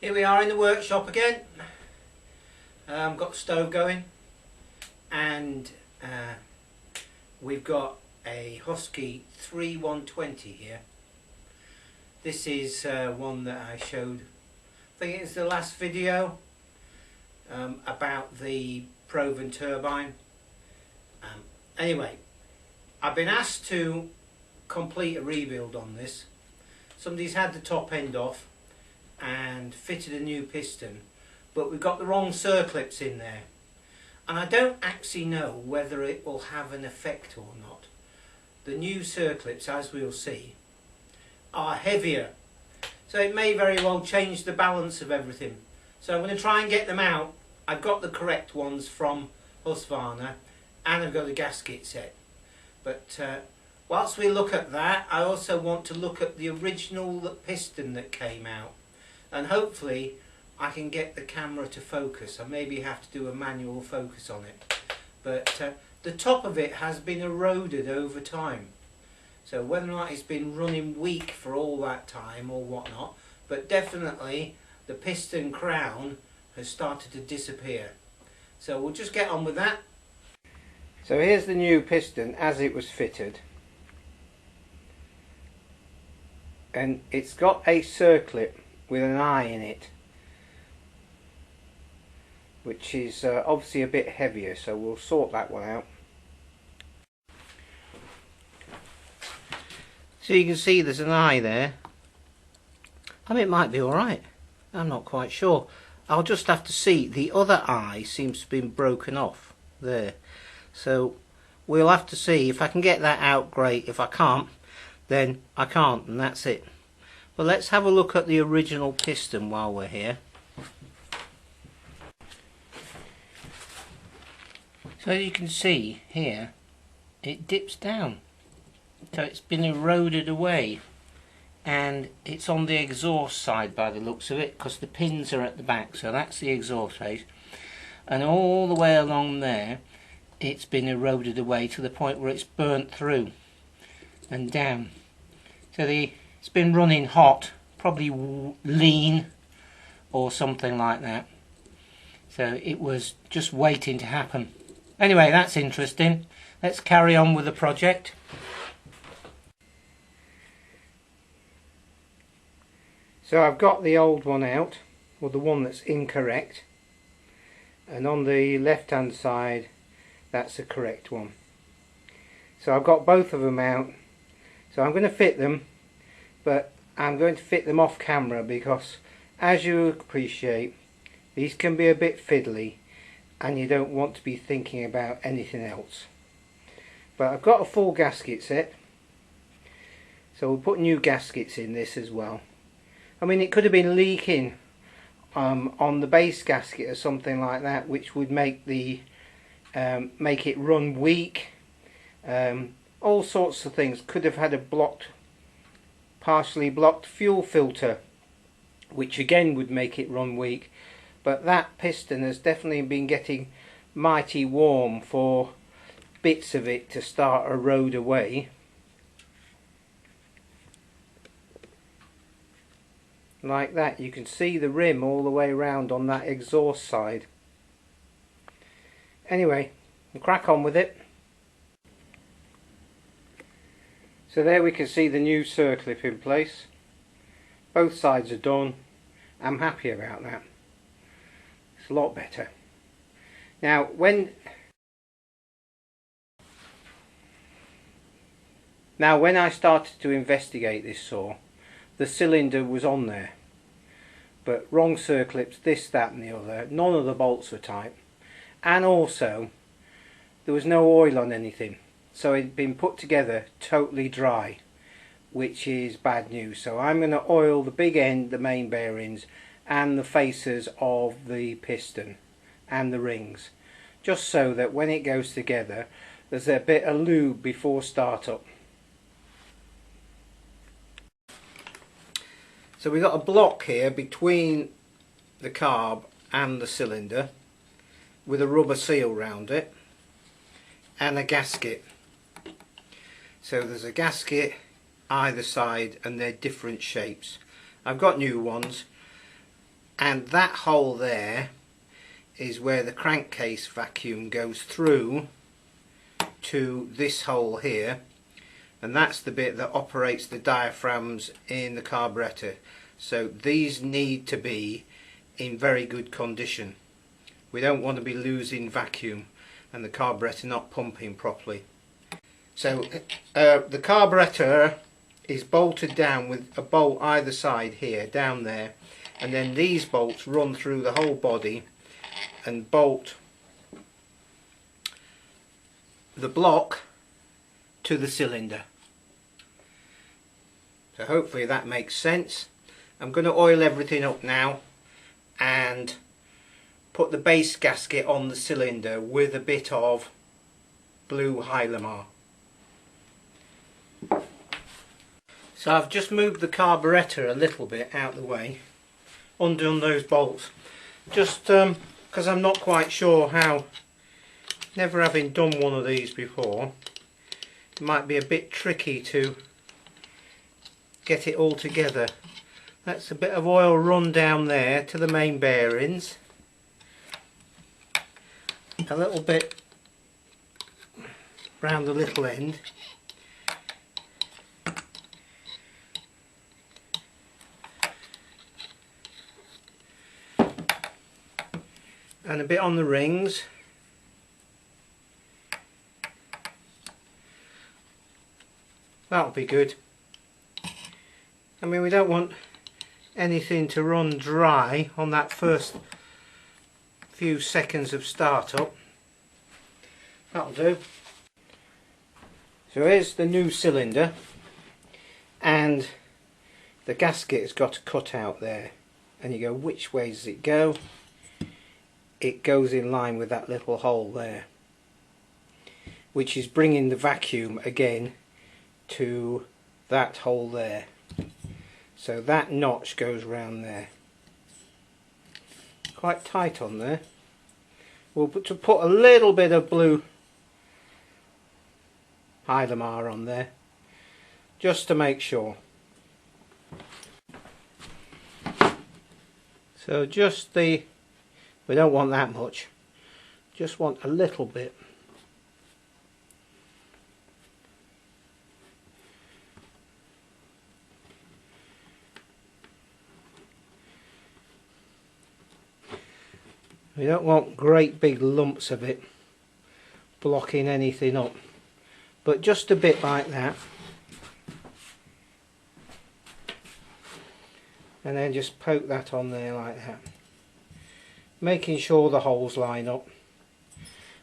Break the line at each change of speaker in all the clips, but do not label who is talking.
Here we are in the workshop again. Got the stove going, and we've got a Husky 3120 here. This is one that I showed, I think it's the last video, about the Proven turbine. Anyway, I've been asked to complete a rebuild on this. Somebody's had the top end off and fitted a new piston, but we've got the wrong circlips in there, and I don't actually know whether it will have an effect or not. The new circlips, as we'll see, are heavier, so it may very well change the balance of everything. So I'm going to try and get them out. I've got the correct ones from Husqvarna, and I've got a gasket set, but whilst we look at that, I also want to look at the original piston that came out, and hopefully I can get the camera to focus. I maybe have to do a manual focus on it, but the top of it has been eroded over time, so whether or not it's been running weak for all that time or whatnot, but definitely the piston crown has started to disappear. So we'll just get on with that. So here's the new piston as it was fitted, and it's got a circlip with an eye in it, which is obviously a bit heavier, so we'll sort that one out. So you can see there's an eye there. I mean, it might be alright, I'm not quite sure. I'll just have to see. The other eye seems to have been broken off there, so we'll have to see. If I can get that out, great. If I can't, then I can't, and that's it. Well, let's have a look at the original piston while we're here. So as you can see here, it dips down, so it's been eroded away, and it's on the exhaust side by the looks of it, because the pins are at the back, so that's the exhaust face, and all the way along there it's been eroded away to the point where it's burnt through and down. So it's been running hot, probably lean or something like that, so it was just waiting to happen. Anyway, that's interesting. Let's carry on with the project. So I've got the old one out, or the one that's incorrect, and on the left hand side that's the correct one. So I've got both of them out, so I'm going to fit them, but I'm going to fit them off camera because, as you appreciate, these can be a bit fiddly and you don't want to be thinking about anything else. But I've got a full gasket set, so we'll put new gaskets in this as well. I mean, it could have been leaking on the base gasket or something like that, which would make the make it run weak. All sorts of things. Could have had a partially blocked fuel filter, which again would make it run weak. But that piston has definitely been getting mighty warm for bits of it to start erode away. Like that. You can see the rim all the way around on that exhaust side. Anyway, we'll crack on with it. So there we can see the new circlip in place. Both sides are done. I'm happy about that. It's a lot better. Now when I started to investigate this saw, the cylinder was on there, but wrong circlips, this, that and the other. None of the bolts were tight, and also there was no oil on anything, so it had been put together totally dry, which is bad news. So I'm going to oil the big end, the main bearings, and the faces of the piston and the rings, just so that when it goes together there's a bit of lube before startup. So we've got a block here between the carb and the cylinder with a rubber seal round it and a gasket. So there's a gasket either side and they're different shapes. I've got new ones. and that hole there is where the crankcase vacuum goes through to this hole here, and that's the bit that operates the diaphragms in the carburetor. So these need to be in very good condition. We don't want to be losing vacuum and the carburetor not pumping properly. So the carburetor is bolted down with a bolt either side here, down there, and then these bolts run through the whole body and bolt the block to the cylinder. So hopefully that makes sense. I'm going to oil everything up now and put the base gasket on the cylinder with a bit of blue Hylamar. So I've just moved the carburetor a little bit out of the way, undone those bolts, just because I'm not quite sure how, never having done one of these before, it might be a bit tricky to get it all together. That's a bit of oil run down there to the main bearings, a little bit round the little end, and a bit on the rings. That'll be good. I mean, we don't want anything to run dry on that first few seconds of startup. That'll do. So here's the new cylinder, and the gasket has got a cut out there, and you go, which way does it go? It goes in line with that little hole there, which is bringing the vacuum again to that hole there. So that notch goes round there. Quite tight on there. We'll put a little bit of blue Hylamar on there, just to make sure. So just we don't want that much, just want a little bit. We don't want great big lumps of it blocking anything up, but just a bit like that, and then just poke that on there like that, making sure the holes line up.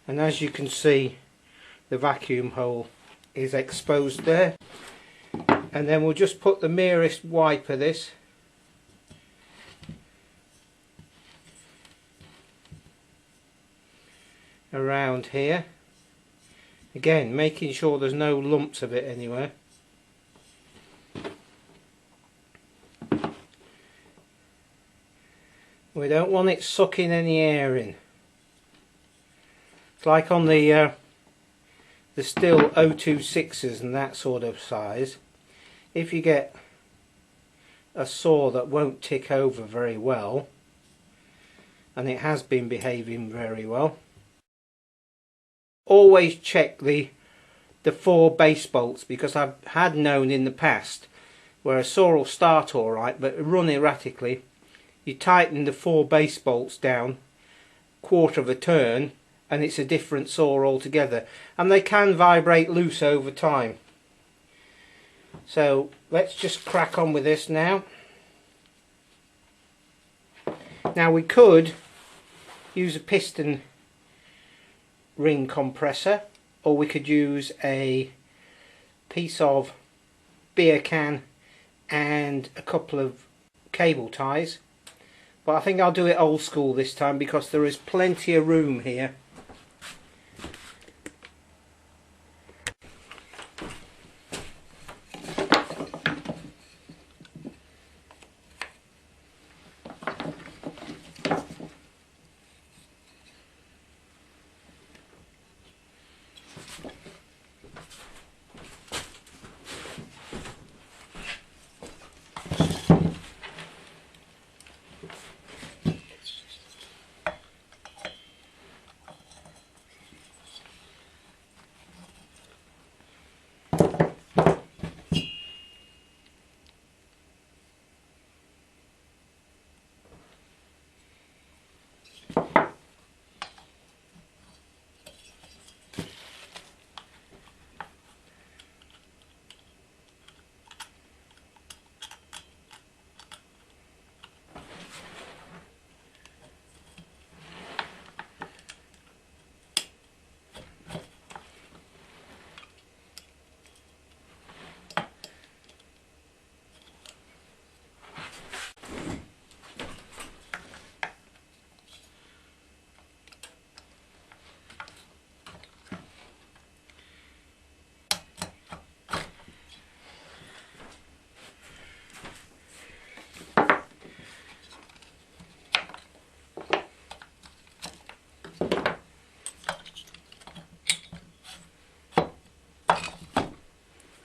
And as you can see, the vacuum hole is exposed there, and then we'll just put the merest wipe of this around here, again making sure there's no lumps of it anywhere. We don't want it sucking any air in. It's like on the Stihl 026s and that sort of size. If you get a saw that won't tick over very well, and it has been behaving very well, always check the 4 base bolts, because I've had known in the past where a saw will start alright but run erratically. You tighten the 4 base bolts down quarter of a turn and it's a different saw altogether, and they can vibrate loose over time. So let's just crack on with this now. Now we could use a piston ring compressor, or we could use a piece of beer can and a couple of cable ties, but I think I'll do it old school this time because there is plenty of room here.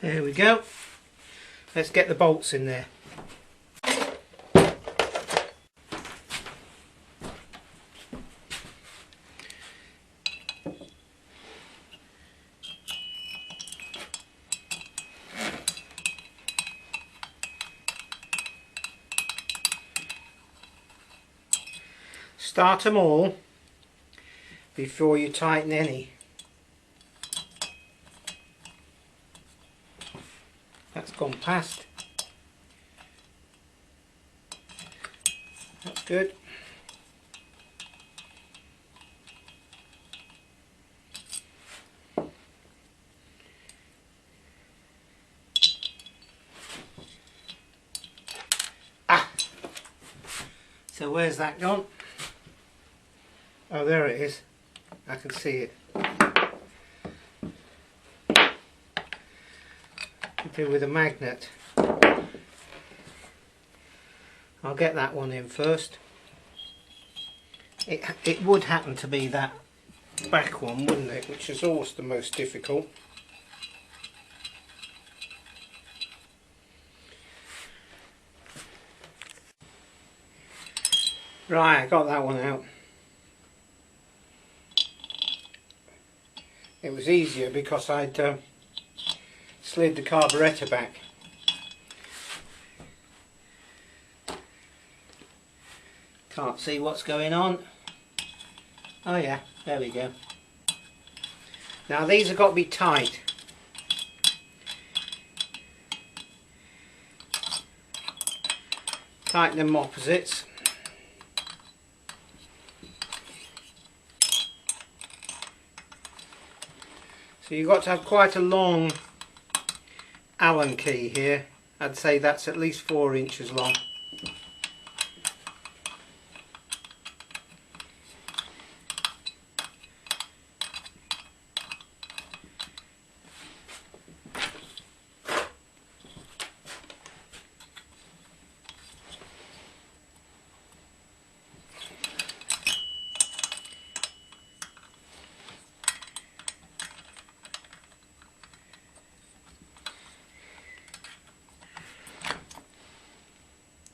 There we go. Let's get the bolts in there. Start them all before you tighten any. That's gone past. That's good. Ah! So where's that gone? Oh, there it is. I can see it. Do with a magnet. I'll get that one in first. It would happen to be that back one, wouldn't it? Which is always the most difficult. Right, I got that one out. It was easier because I'd slid the carburetor back. Can't see what's going on. Oh yeah, there we go. Now these have got to be tight. Tighten them opposites. So you've got to have quite a long Allen key here. I'd say that's at least 4 inches long.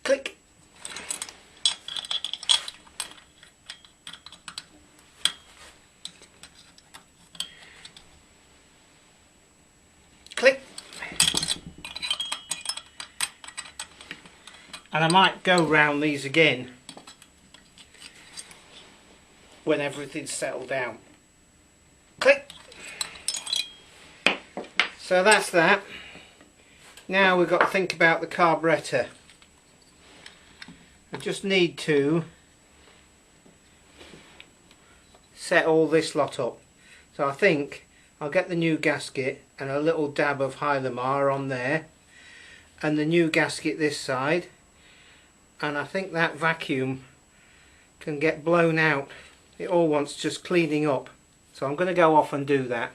Click. Click. And I might go round these again when everything's settled down. Click. So that's that. Now we've got to think about the carburetor. I just need to set all this lot up. So I think I'll get the new gasket and a little dab of Hylamar on there, and the new gasket this side, and I think that vacuum can get blown out. It all wants just cleaning up, so I'm going to go off and do that.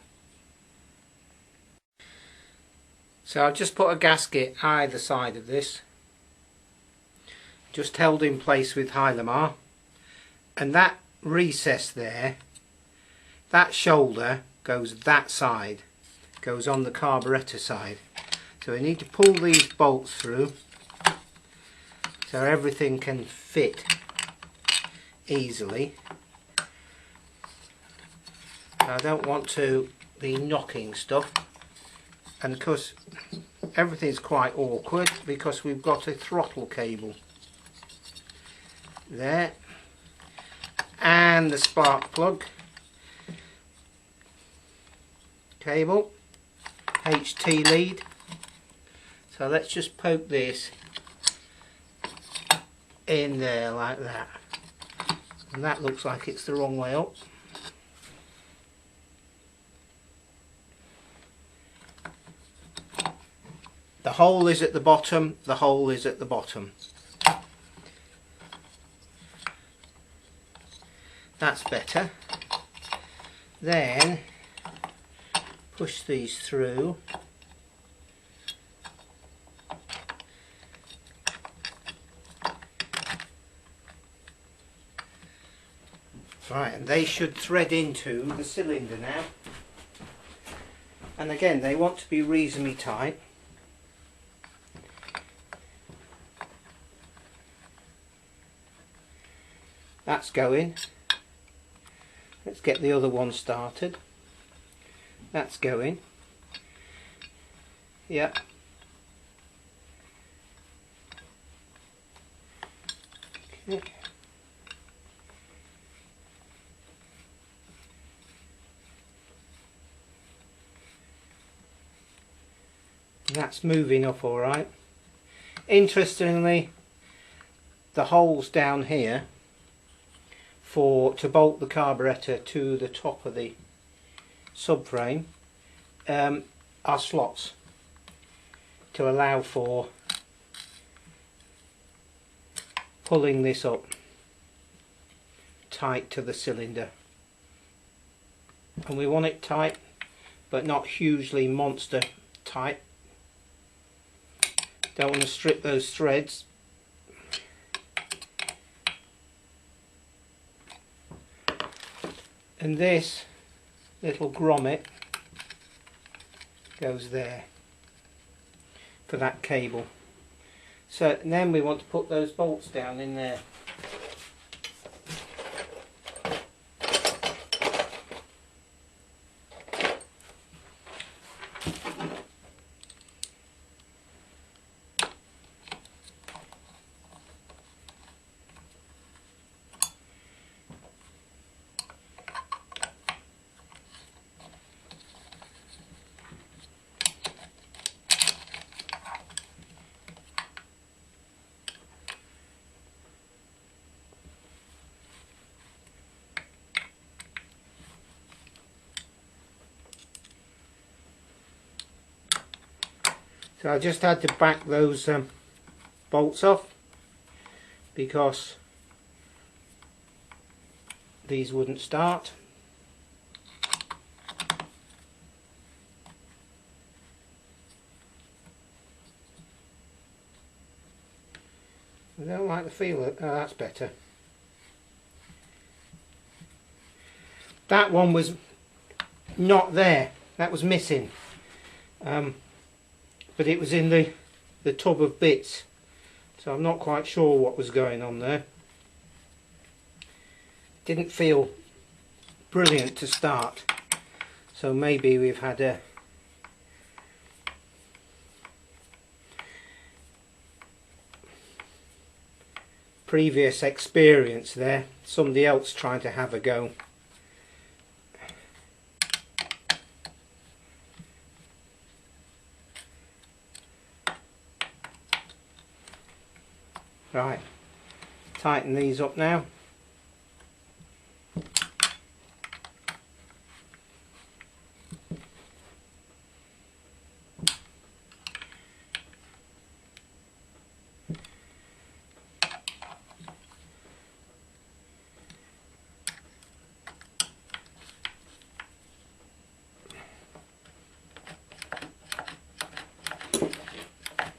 So I've just put a gasket either side of this, just held in place with Hylamar, and that recess there, that shoulder goes that side, goes on the carburetor side. So we need to pull these bolts through so everything can fit easily. I don't want to be knocking stuff, and of course everything's quite awkward because we've got a throttle cable there and the spark plug cable, HT lead. So let's just poke this in there like that, and that looks like it's the wrong way up. The hole is at the bottom, the hole is at the bottom. That's better. Then push these through. Right, and they should thread into the cylinder now. And again, they want to be reasonably tight. That's going. Let's get the other one started. That's going. Yep. Okay. That's moving up all right. Interestingly, the holes down here to bolt the carburetor to the top of the subframe are slots to allow for pulling this up tight to the cylinder. And we want it tight, but not hugely monster tight. Don't want to strip those threads. And this little grommet goes there for that cable. So and then we want to put those bolts down in there. So I just had to back those bolts off because these wouldn't start. I don't like the feel of it. Oh, that's better. That one was not there. That was missing. But it was in the tub of bits, so I'm not quite sure what was going on there. Didn't feel brilliant to start, so maybe we've had a previous experience there, somebody else trying to have a go. Right, tighten these up now.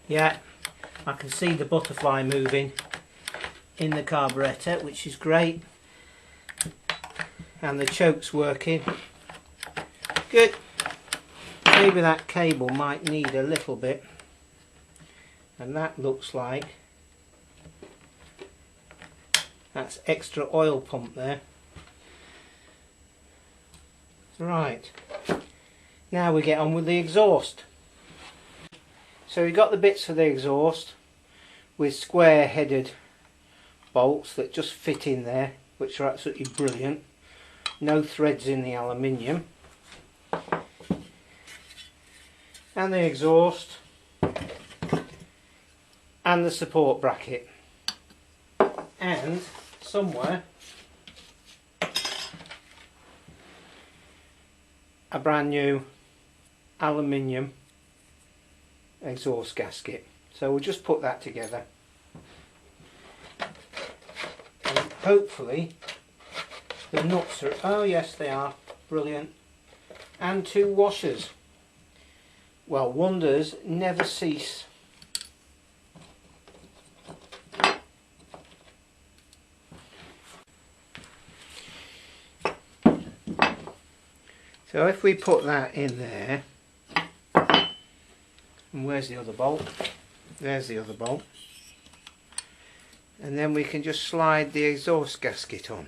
Yeah, I can see the butterfly moving in the carburetor, which is great, and the choke's working. Good. Maybe that cable might need a little bit, and that looks like that's extra oil pump there. Right, now we get on with the exhaust. So we got the bits for the exhaust with square headed bolts that just fit in there, which are absolutely brilliant. No threads in the aluminium. And the exhaust and the support bracket, and somewhere a brand new aluminium exhaust gasket. So we'll just put that together, and hopefully the nuts are, oh yes they are, brilliant, and 2 washers. Well, wonders never cease. So if we put that in there, And where's the other bolt? There's the other bolt. And then we can just slide the exhaust gasket on.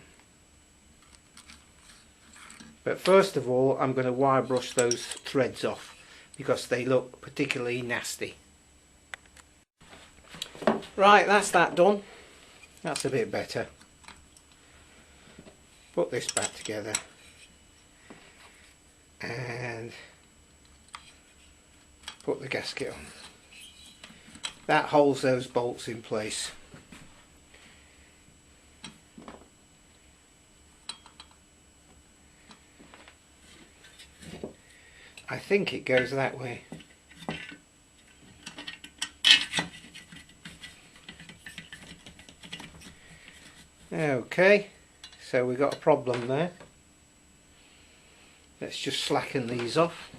But first of all, I'm going to wire brush those threads off because they look particularly nasty. Right, that's that done. That's a bit better. Put this back together and put the gasket on. That holds those bolts in place. I think it goes that way. Okay, so we got a problem there. Let's just slacken these off.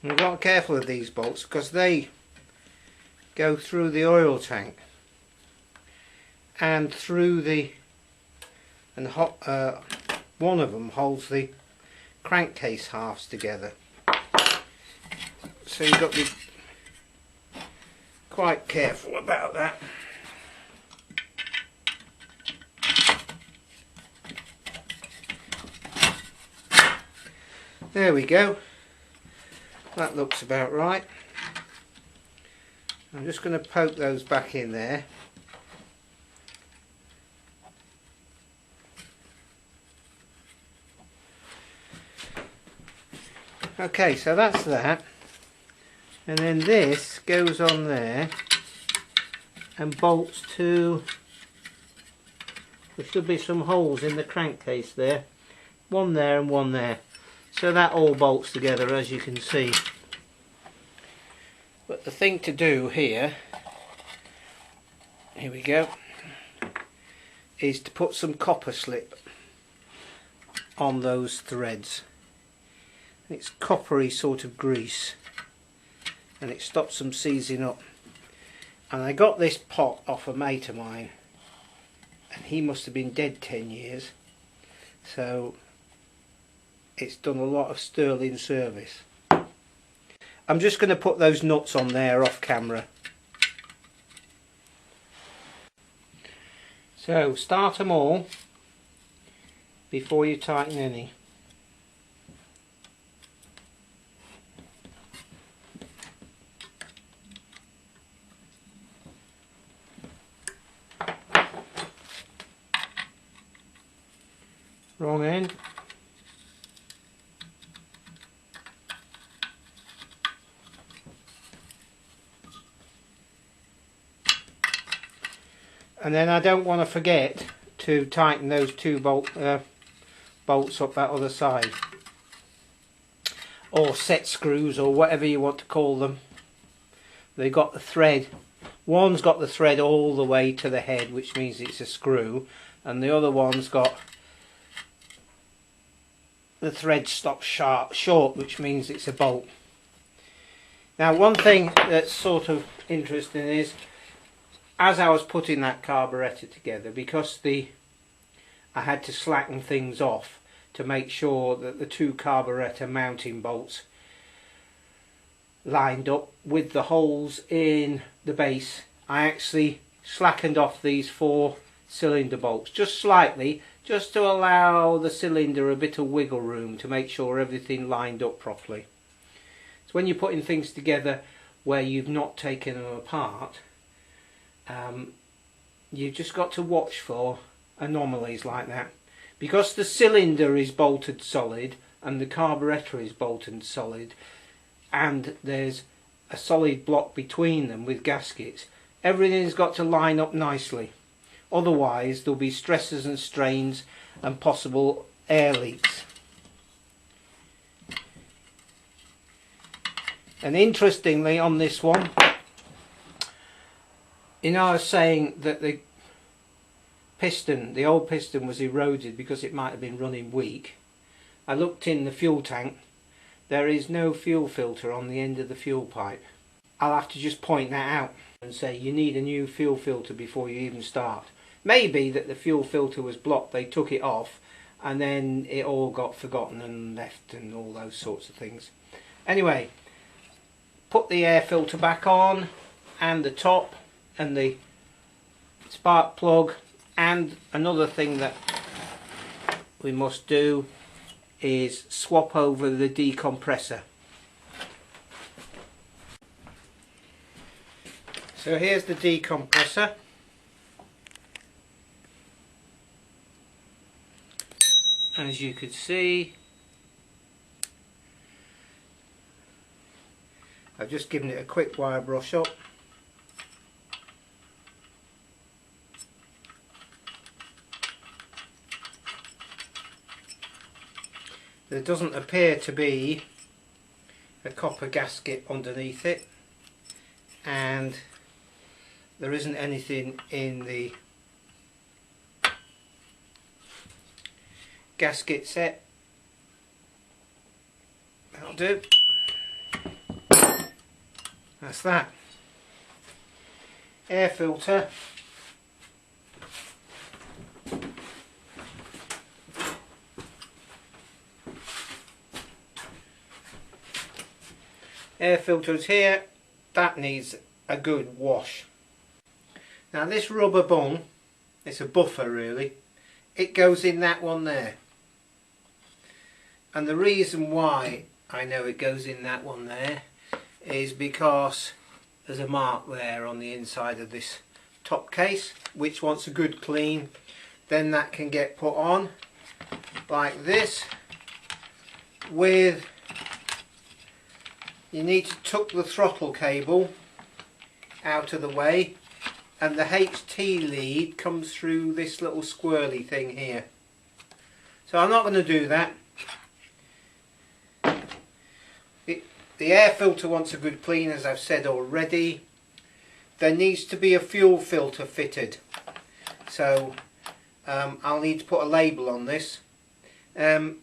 We've got to be careful of these bolts because they go through the oil tank and through the one of them holds the crankcase halves together, so you've got to be quite careful about that. There we go. That looks about right. I'm just going to poke those back in there. Okay, so that's that. And then this goes on there and bolts to, there should be some holes in the crankcase there. One there and one there. So that all bolts together, as you can see. But the thing to do here we go, is to put some copper slip on those threads. It's coppery sort of grease and it stops them seizing up. And I got this pot off a mate of mine and he must have been dead 10 years, so it's done a lot of sterling service. I'm just going to put those nuts on there off camera. So start them all before you tighten any. Wrong end. And then I don't want to forget to tighten those two bolts up that other side, or set screws, or whatever you want to call them. They've got the thread. One's got the thread all the way to the head, which means it's a screw, and the other one's got the thread stops short, which means it's a bolt. Now, one thing that's sort of interesting is, as I was putting that carburetor together, because I had to slacken things off to make sure that the two carburetor mounting bolts lined up with the holes in the base, I actually slackened off these 4 cylinder bolts just slightly, just to allow the cylinder a bit of wiggle room to make sure everything lined up properly. So when you're putting things together where you've not taken them apart, you've just got to watch for anomalies like that. Because the cylinder is bolted solid and the carburetor is bolted solid, and there's a solid block between them with gaskets, everything's got to line up nicely. Otherwise there'll be stresses and strains and possible air leaks. And interestingly, on this one, I was saying that the piston, the old piston, was eroded because it might have been running weak. I looked in the fuel tank. There is no fuel filter on the end of the fuel pipe. I'll have to just point that out and say you need a new fuel filter before you even start. Maybe that the fuel filter was blocked, they took it off and then it all got forgotten and left and all those sorts of things. Anyway, put the air filter back on and the top and the spark plug, and another thing that we must do is swap over the decompressor. So here's the decompressor. As you could see, I've just given it a quick wire brush up. There doesn't appear to be a copper gasket underneath it, and there isn't anything in the gasket set. That'll do. That's that. Air filter. Air filter's here. That needs a good wash. Now this rubber bung, it's a buffer really, it goes in that one there. And the reason why I know it goes in that one there is because there's a mark there on the inside of this top case, which wants a good clean. Then that can get put on like this with, you need to tuck the throttle cable out of the way, and the HT lead comes through this little squirrely thing here. So I'm not going to do that. The air filter wants a good clean, as I've said already. There needs to be a fuel filter fitted, so I'll need to put a label on this. The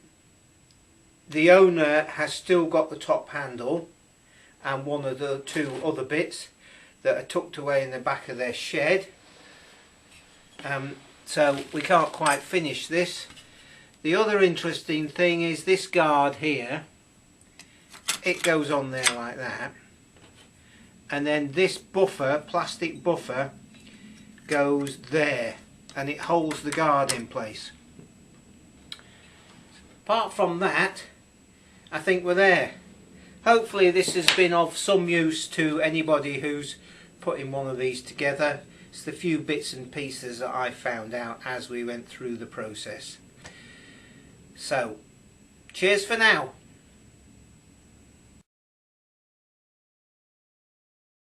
owner has still got the top handle and one of the two other bits that are tucked away in the back of their shed, so we can't quite finish this. The other interesting thing is this guard here, it goes on there like that, and then this buffer, plastic buffer, goes there and it holds the guard in place. Apart from that, I think we're there. Hopefully this has been of some use to anybody who's putting one of these together. It's the few bits and pieces that I found out as we went through the process. So, cheers for now.